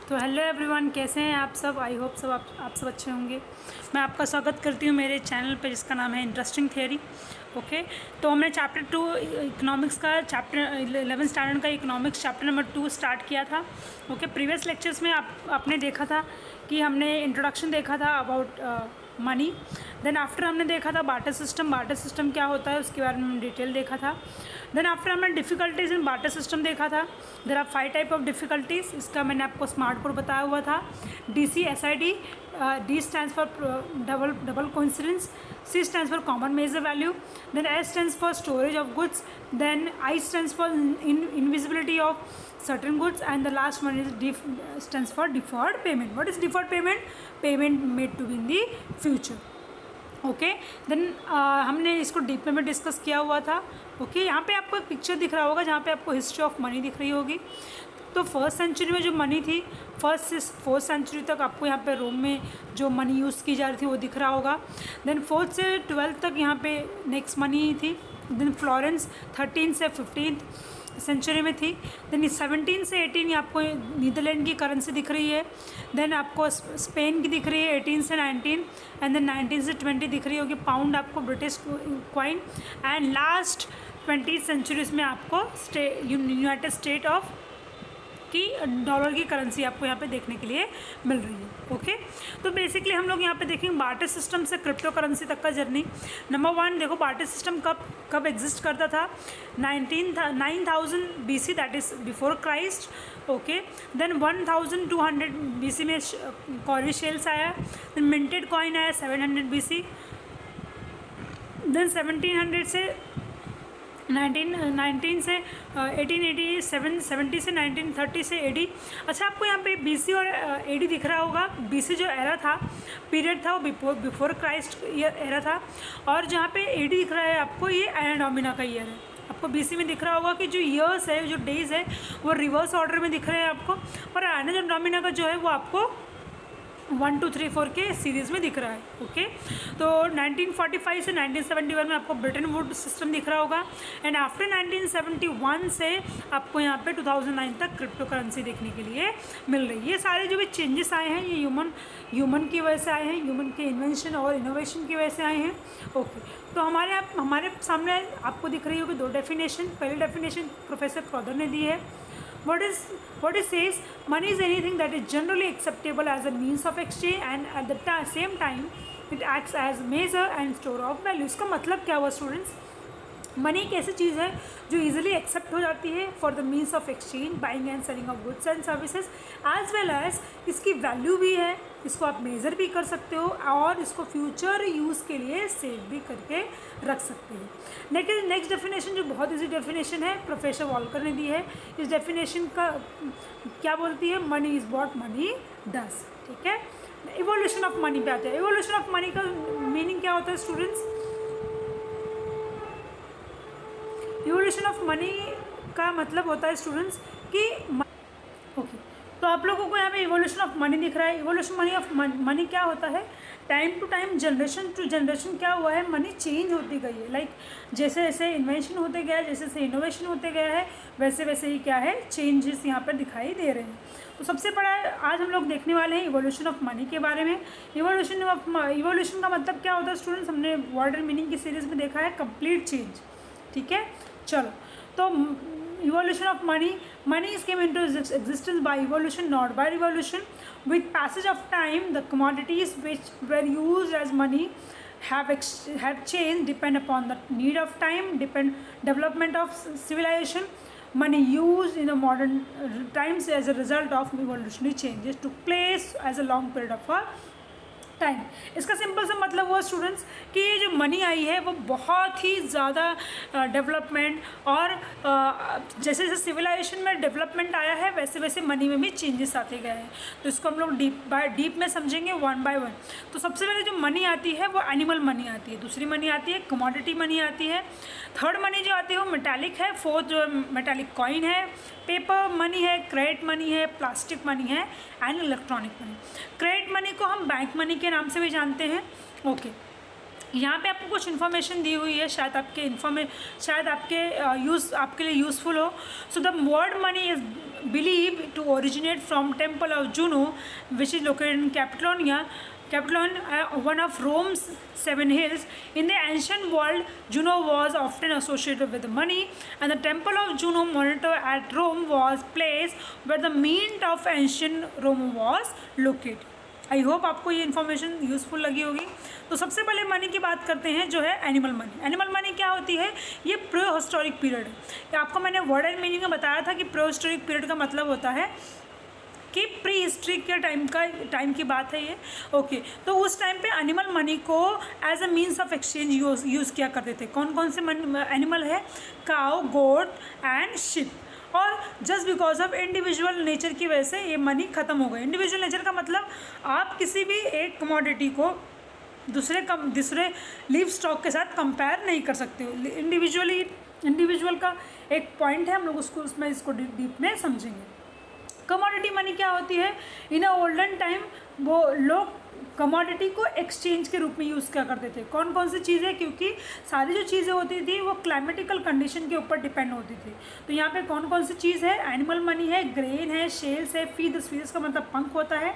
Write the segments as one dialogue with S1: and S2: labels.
S1: तो hello everyone, कैसे हैं आप सब। आई होप सब आप सब अच्छे होंगे। मैं आपका स्वागत करती हूं मेरे चैनल पे जिसका नाम है इंटरेस्टिंग थियरी। ओके, तो हमने चैप्टर 2 इकोनॉमिक्स का चैप्टर 11 स्टैंडर्ड का इकोनॉमिक्स चैप्टर नंबर 2 स्टार्ट किया था। ओके, प्रीवियस लेक्चर्स में आपने देखा था कि हमने इंट्रोडक्शन देखा था अबाउट मनी। देन आफ्टर हमने देखा था बार्टर सिस्टम क्या होता है उसके बारे में हमने डिटेल देखा था। देन आफ्टर हमने डिफ़िकल्टीज़ इन बार्टर सिस्टम देखा था। There are 5 type of difficulties, इसका मैंने आपको स्मार्ट कोड बताया हुआ था। DCSID, D stands for double coincidence, C stands for common measure value, then S stands for storage of goods, then I stands for invisibility of certain goods, and the last one is D stands for deferred payment. What is deferred payment? Payment made to be in the future. Okay, then हमने इसको deep में discuss किया हुआ था। Okay, यहाँ पे आपको एक पिक्चर दिख रहा होगा जहाँ पे आपको हिस्ट्री ऑफ मनी दिख रही होगी। तो फर्स्ट सेंचुरी में जो मनी थी, फर्स्ट से फोर्थ सेंचुरी तक आपको यहाँ पे रोम में जो मनी यूज़ की जा रही थी वो दिख रहा होगा। देन 4th से 12th तक यहाँ पे नेक्स्ट मनी थी। देन फ्लोरेंस 13 से 15th सेंचुरी में थी। देन 17 से 18 आपको नीदरलैंड की करेंसी दिख रही है। देन आपको स्पेन की दिख रही है 18 से 19, एंड देन 19 से 20 दिख रही होगी पाउंड आपको, British coin. And last 20th centuries में आपको यूनाइटेड स्टेट ऑफ की डॉलर की करेंसी आपको यहाँ पे देखने के लिए मिल रही है। ओके, तो बेसिकली हम लोग यहाँ पे देखेंगे बार्टर सिस्टम से क्रिप्टो करेंसी तक का जर्नी। नंबर 1 देखो, बार्टर सिस्टम कब एग्जिस्ट करता था। 9000 BC, that is before Christ. Okay, then 1200 BC में कॉरी शेल्स आया। देन मिंटेड कॉइन आया 700 BC। देन 1700 से 19 से 1887, 70 से 1930 से AD। अच्छा, आपको यहाँ पे BC और AD दिख रहा होगा। BC जो एरा था, पीरियड था, वो बिफोर क्राइस्ट एरा था। और जहाँ पे AD दिख रहा है आपको, ये एना डोमिना का ईयर है। आपको BC में दिख रहा होगा कि जो ईयर्स है, जो डेज है, वो रिवर्स ऑर्डर में दिख रहे हैं आपको। और एना डोमिना का जो है वो आपको 1 2 3 4 के सीरीज़ में दिख रहा है। ओके, तो 1945 से 1971 में आपको ब्रिटेन वुड सिस्टम दिख रहा होगा। एंड आफ्टर 1971 से आपको यहाँ पे 2009 तक क्रिप्टो करेंसी देखने के लिए मिल रही है। ये सारे जो भी चेंजेस आए हैं ये ह्यूमन की वजह से आए हैं, ह्यूमन के इन्वेंशन और इनोवेशन की वजह से आए हैं। ओके, तो हमारे सामने आपको दिख रही होगी 2 डेफिनेशन। पहली डेफिनेशन प्रोफेसर क्रॉदर ने दी है। What it says, money is anything that is generally acceptable as a means of exchange and at the same time it acts as measure and store of value. इसका मतलब क्या हुआ students? Money एक ऐसी चीज़ है जो इजीली एक्सेप्ट हो जाती है for the means of exchange, buying and selling of goods and services, as well as इसकी वैल्यू भी है, इसको आप मेज़र भी कर सकते हो और इसको फ्यूचर यूज़ के लिए सेव भी करके रख सकते हो। नेक्स्ट डेफिनेशन जो बहुत इजी डेफिनेशन है, प्रोफेसर वॉल्कर ने दी है। इस डेफिनेशन का क्या बोलती है? Money is what money does. ठीक है, इवोल्यूशन ऑफ मनी पे आते हैं। इवोल्यूशन ऑफ मनी का मीनिंग क्या होता है स्टूडेंट्स? इवोल्यूशन ऑफ मनी का मतलब होता है स्टूडेंट्स कि ओके, तो आप लोगों को यहाँ पे इवोल्यूशन ऑफ मनी दिख रहा है। इवोल्यूशन ऑफ मनी क्या होता है? Time to time, generation to generation क्या हुआ है, मनी चेंज होती गई है। लाइक जैसे जैसे इन्वेंशन होते गया है, जैसे जैसे इनोवेशन होते गया है, वैसे वैसे ही क्या है, चेंजेस यहाँ पर दिखाई दे रहे हैं। तो सबसे बड़ा आज हम लोग देखने वाले हैं इवोल्यूशन ऑफ मनी के बारे में। इवोल्यूशन का मतलब क्या होता है स्टूडेंट्स? हमने वर्ड एंड मीनिंग की सीरीज़ में देखा है कंप्लीट चेंज। ठीक है, चलो, तो evolution of money is came into existence by evolution, not by revolution. With passage of time, the commodities which were used as money have changed, depend upon the need of time, development of civilization. Money used in the modern times as a result of evolutionary changes took place as a long period of time. इसका simple सा मतलब हुआ students कि ये जो money I है वो बहुत ही ज़्यादा डेवलपमेंट और जैसे जैसे सिविलाइजेशन में डेवलपमेंट आया है वैसे वैसे मनी में भी चेंजेस आते गए हैं। तो इसको हम लोग डीप में समझेंगे 1 by 1। तो सबसे पहले जो मनी आती है वो एनिमल मनी आती है, दूसरी मनी आती है कमोडिटी मनी आती है, थर्ड मनी जो आती है वो मेटालिक है, फोर्थ जो मेटालिक कॉइन है, पेपर मनी है, क्रेडिट मनी है, प्लास्टिक मनी है and electronic money. Credit money को हम बैंक मनी के नाम से भी जानते हैं। ओके, यहाँ पे आपको कुछ इन्फॉर्मेशन दी हुई है, शायद आपके लिए यूज़फुल हो। So the word money is believe to originate from temple of Juno, which is located in Capitoline, one of Rome's 7 hills. In the ancient world, Juno was often associated with money, and the temple of Juno Monitor at Rome was place where the mint of ancient Rome was located. I hope आपको ये information useful लगी होगी। तो सबसे पहले money की बात करते हैं जो है एनिमल मनी। एनिमल मनी क्या होती है? ये प्री हिस्टोरिक पीरियड है। आपको मैंने वर्ड एंड मीनिंग में बताया था कि प्री हिस्टोरिक पीरियड का मतलब होता है कि प्री हिस्ट्री के टाइम की बात है ये। ओके, तो उस टाइम पे एनिमल मनी को as a means of exchange use किया करते थे। कौन कौन से एनिमल है? Cow, goat and sheep. और just because of individual nature की वजह से ये मनी ख़त्म हो गई। इंडिविजुअल नेचर का मतलब आप किसी भी एक कमोडिटी को दूसरे लिव स्टॉक के साथ कंपेयर नहीं कर सकते हो। इंडिविजुअल का एक पॉइंट है, हम लोग उसमें इसको डीप में समझेंगे। कमोडिटी मनी क्या होती है? इन अ ओल्डन टाइम वो लोग कमोडिटी को एक्सचेंज के रूप में यूज़ किया करते थे। कौन कौन सी चीज़ें? क्योंकि सारी जो चीज़ें होती थी वो क्लाइमेटिकल कंडीशन के ऊपर डिपेंड होती थी। तो यहाँ पे कौन कौन सी चीज़ है? एनिमल मनी है, ग्रेन है, शेल्स है, फीदर्स का मतलब पंख होता है,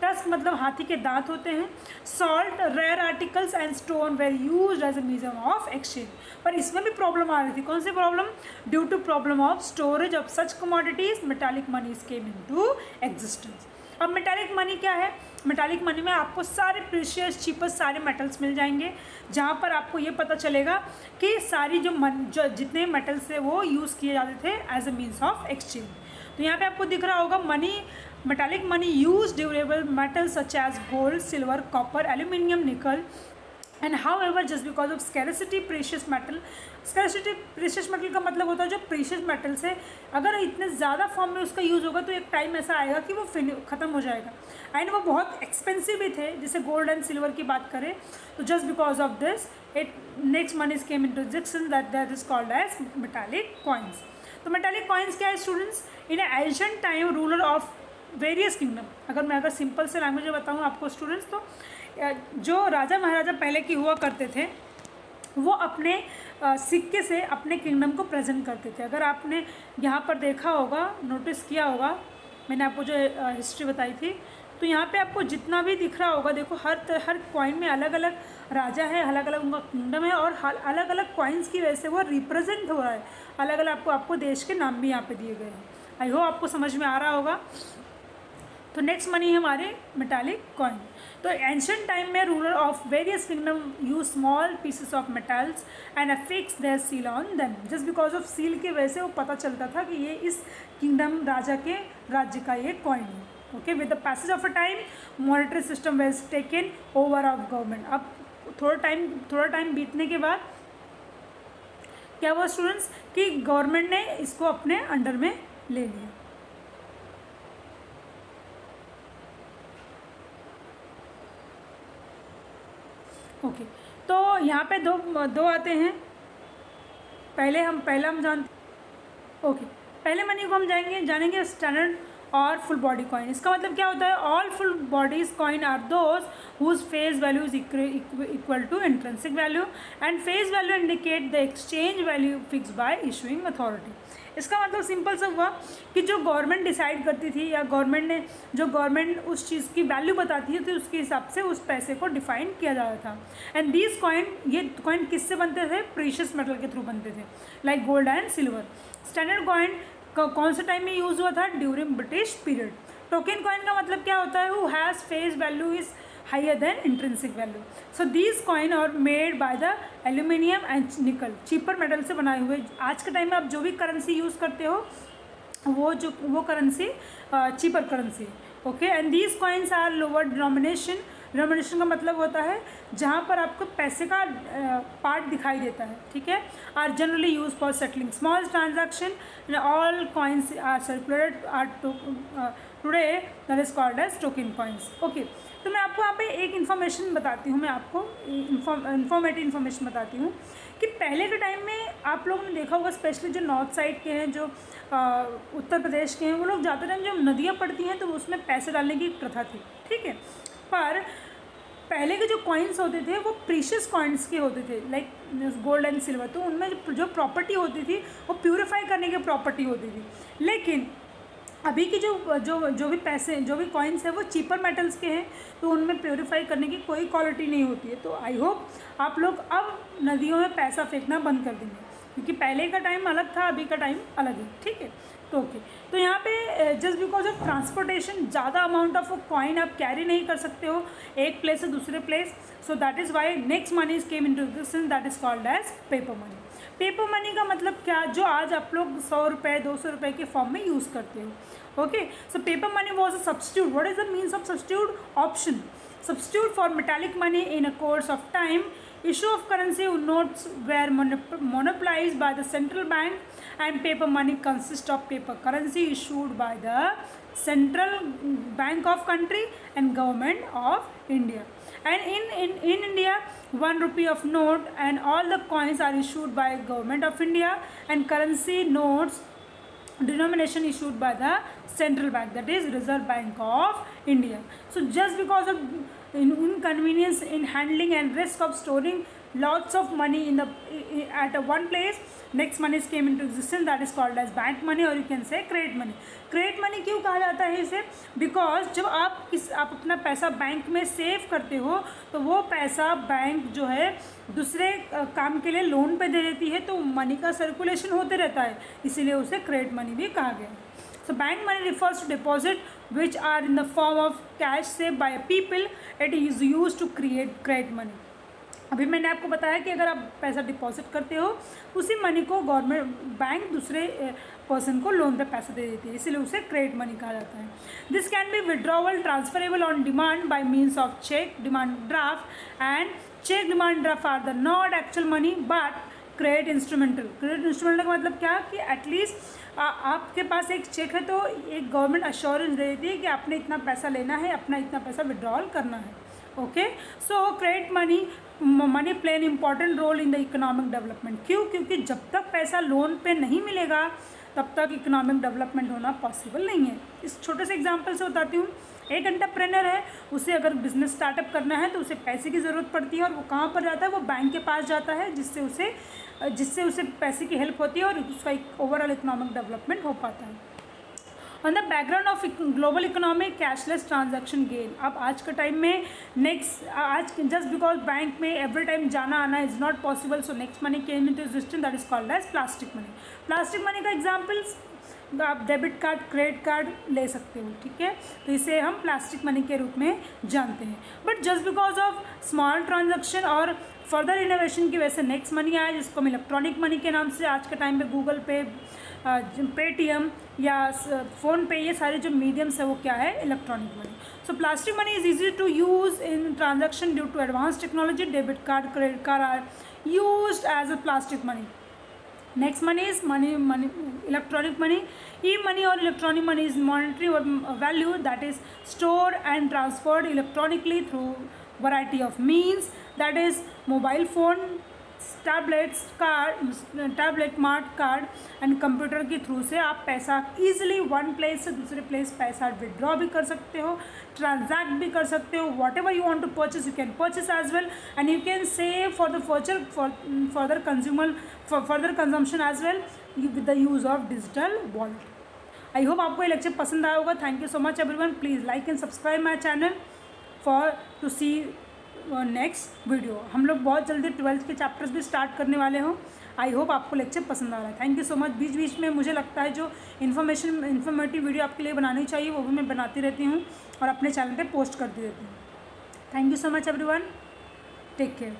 S1: टस्क मतलब हाथी के दांत होते हैं, salt, rare articles and stone were use as a medium of exchange. पर इसमें भी प्रॉब्लम आ रही थी। कौन सी problem? Due to problem of storage of such commodities metallic monies came into existence. अब मेटालिक मनी क्या है? मेटालिक मनी में आपको सारे प्रीशियस चीपेस्ट सारे मेटल्स मिल जाएंगे, जहाँ पर आपको ये पता चलेगा कि सारी जो जितने मेटल्स थे वो यूज़ किए जाते थे as a means of exchange. तो यहाँ पे आपको दिख रहा होगा money, metallic money use durable metals such as gold, silver, copper, aluminium, nickel. And however just because of scarcity precious metal, scarcity precious metal का मतलब होता है जो प्रीशियस मेटल्स है अगर इतने ज़्यादा फॉर्म में उसका यूज़ होगा तो एक टाइम ऐसा आएगा कि वो ख़त्म हो जाएगा। एंड वो बहुत एक्सपेंसिव भी थे, जैसे गोल्ड एंड सिल्वर की बात करें तो just because of this it next monies came into existence that is called as metallic coins. तो मेटालिक कॉइन्स क्या है students? In ancient time ruler of various kingdom. अगर सिंपल से लैंग्वेज में बताऊँ आपको स्टूडेंट्स, तो जो राजा महाराजा पहले की हुआ करते थे वो अपने सिक्के से अपने किंगडम को प्रेजेंट करते थे। अगर आपने यहाँ पर देखा होगा, नोटिस किया होगा, मैंने आपको जो हिस्ट्री बताई थी, तो यहाँ पे आपको जितना भी दिख रहा होगा, देखो हर कॉइन में अलग अलग राजा है, अलग अलग उनका किंगडम है, और अलग अलग कॉइन्स की वजह से वो रिप्रेजेंट हो रहा है। अलग अलग आपको देश के नाम भी यहाँ पे दिए गए हैं। आई होप आपको समझ में आ रहा होगा। तो नेक्स्ट मनी है हमारे मेटालिक कॉइन। तो एंशिएंट टाइम में ruler of various kingdom use small pieces of metals and affix their seal on them. Just because of seal की वजह से वो पता चलता था कि ये इस किंगडम राजा के राज्य का ये कॉइन है। Okay, with the passage of a time monetary system was taken over of government. अब थोड़ा टाइम बीतने के बाद क्या हुआ स्टूडेंट्स कि गवर्नमेंट ने इसको अपने अंडर में ले लिया। ओके, तो यहाँ पे दो आते हैं। पहला हम जानते। ओके, पहले मनी को हम जानेंगे स्टैंडर्ड और फुल बॉडी कॉइन। इसका मतलब क्या होता है? All full bodies coin are those whose face value is equal to intrinsic value and face value indicate the exchange value fix by issuing authority. इसका मतलब सिंपल सा हुआ कि जो गवर्नमेंट डिसाइड करती थी या गवर्नमेंट उस चीज़ की वैल्यू बताती थी, उसके हिसाब से उस पैसे को डिफाइन किया जाता था। एंड दीज ये कॉइन किससे बनते थे? प्रीशियस मेटल के थ्रू बनते थे, like gold and silver. Standard coin कौन से टाइम में यूज़ हुआ था? During British period. Token coin का मतलब क्या होता है? Who has face value is higher than intrinsic value. So these coin are made by the aluminium and nickel, cheaper metal से बनाए हुए। आज के टाइम में आप जो भी करेंसी यूज़ करते हो वो currency cheaper currency. Okay, and these coins are lower denomination. Denomination का मतलब होता है जहाँ पर आपको पैसे का पार्ट दिखाई देता है, ठीक है। Are generally use for settling small transaction. All coins are circulated are today that is called as token coins. Okay, तो मैं आपको यहाँ पे एक इन्फॉर्मेशन बताती हूँ, मैं आपको इन्फॉर्मेटिव इन्फॉर्मेशन बताती हूँ कि पहले के टाइम में आप लोगों ने देखा होगा, स्पेशली जो नॉर्थ साइड के हैं, जो उत्तर प्रदेश के हैं, वो लोग ज़्यादा टाइम जब नदियाँ पड़ती हैं तो उसमें पैसे डालने की प्रथा थी, ठीक है। पर पहले के जो कॉइन्स होते थे वो प्रीशियस कॉइन्स के होते थे, लाइक गोल्ड एंड सिल्वर। तो उनमें जो प्रॉपर्टी होती थी वो प्यूरिफाई करने की प्रॉपर्टी होती थी। लेकिन अभी की जो भी पैसे, जो भी कॉइन्स है वो चीपर मेटल्स के हैं, तो उनमें प्योरीफाई करने की कोई क्वालिटी नहीं होती है। तो आई होप आप लोग अब नदियों में पैसा फेंकना बंद कर देंगे, क्योंकि पहले का टाइम अलग था, अभी का टाइम अलग है, ठीक है। तो ओके, तो यहाँ पे जस्ट बिकॉज ऑफ ट्रांसपोर्टेशन ज़्यादा अमाउंट ऑफ कॉइन आप कैरी नहीं कर सकते हो एक प्लेस से दूसरे place, so that is why next money came into existence, that is called as paper money. Paper money का मतलब क्या, जो आज आप लोग 100 रुपये 200 रुपये के फॉर्म में यूज़ करते हो। Okay, so paper money was a substitute. What is the means of substitute? Option, substitute for metallic money in a course of time, issue of currency notes were monopolized by the central bank, and paper money consists of paper currency issued by the central bank of country and government of India. And in India, 1 rupee of note and all the coins are issued by government of India, and currency notes denomination issued by the central bank, that is Reserve Bank of India. So just because of inconvenience in handling and risk of storing lots of money at one place, next monies came into existence, that is called as bank money, or you can say credit money. Credit money क्यों कहा जाता है इसे? Because जब आप अपना पैसा bank में सेव करते हो तो वो पैसा बैंक जो है दूसरे काम के लिए लोन पे दे देती है, तो मनी का सर्कुलेशन होते रहता है, इसीलिए उसे क्रेडिट मनी भी कहा गया। So bank money refers to deposit which are in the form of cash saved by people. It is used to create credit money. अभी मैंने आपको बताया कि अगर आप पैसा डिपॉजिट करते हो, उसी मनी को गवर्नमेंट बैंक दूसरे पर्सन को लोन पे पैसा दे देती है, इसलिए उसे क्रेडिट मनी कहा जाता है। This can be withdrawal transferable on demand by means of cheque demand draft, and cheque demand draft are the not actual money but credit instrumental. Credit instrumental का मतलब क्या कि एटलीस्ट आपके पास एक चेक है तो एक गवर्नमेंट अश्योरेंस दे देती है कि आपने इतना पैसा लेना है, अपना इतना पैसा विड्रॉल करना है। Okay, so credit money play an important role in the economic development. क्यों? क्योंकि जब तक पैसा लोन पे नहीं मिलेगा तब तक इकोनॉमिक डेवलपमेंट होना पॉसिबल नहीं है। इस छोटे से एग्जांपल से बताती हूँ। एक एंटरप्रेन्योर है, उसे अगर बिजनेस स्टार्टअप करना है तो उसे पैसे की ज़रूरत पड़ती है, और वो कहाँ पर जाता है? वो बैंक के पास जाता है, जिससे उसे पैसे की हेल्प होती है और उसका एक ओवरऑल इकोनॉमिक डेवलपमेंट हो पाता है। On the background of global economy, cashless transaction gain. अब आज के टाइम में आज जस्ट बिकॉज बैंक में एवरी टाइम जाना आना is not possible, so next money came into existence, that is called as plastic money. Plastic money का examples आप डेबिट कार्ड, क्रेडिट कार्ड ले सकते हो, ठीक है, तो इसे हम प्लास्टिक मनी के रूप में जानते हैं। But just because of small transaction और फर्दर इनोवेशन की वजह से नेक्स्ट मनी आया, जिसको हम इलेक्ट्रॉनिक मनी के नाम से आज के टाइम पे गूगल पे, पेटीएम या फ़ोन पे, ये सारे जो मीडियम्स है वो क्या है? Electronic money. So plastic money is easy to use in transaction due to advance technology. Debit card, credit card are used as a plastic money. Next money is electronic money. E-money or electronic money is monetary or value that is stored and transferred electronically through variety of means, that is mobile phone, tablet, smart card and computer के through से आप पैसा easily one place से दूसरे place पैसा withdraw भी कर सकते हो, ट्रांजैक्ट भी कर सकते हो। Whatever you want to purchase you can purchase as well, and you can save for the future further consumption as well with the use of digital wallet. I hope आपको ये lecture पसंद आया होगा। Thank you so much everyone. Please like and subscribe my channel for to see next video. हम लोग बहुत जल्दी 12th के चैप्टर्स भी स्टार्ट करने वाले हों। आई होप आपको लेक्चर पसंद आ रहा है। Thank you so much. बीच बीच में मुझे लगता है जो इन्फॉर्मेटिव वीडियो आपके लिए बनानी चाहिए वो भी मैं बनाती रहती हूँ और अपने चैनल पे पोस्ट करती रहती हूँ। Thank you so much everyone. Take care.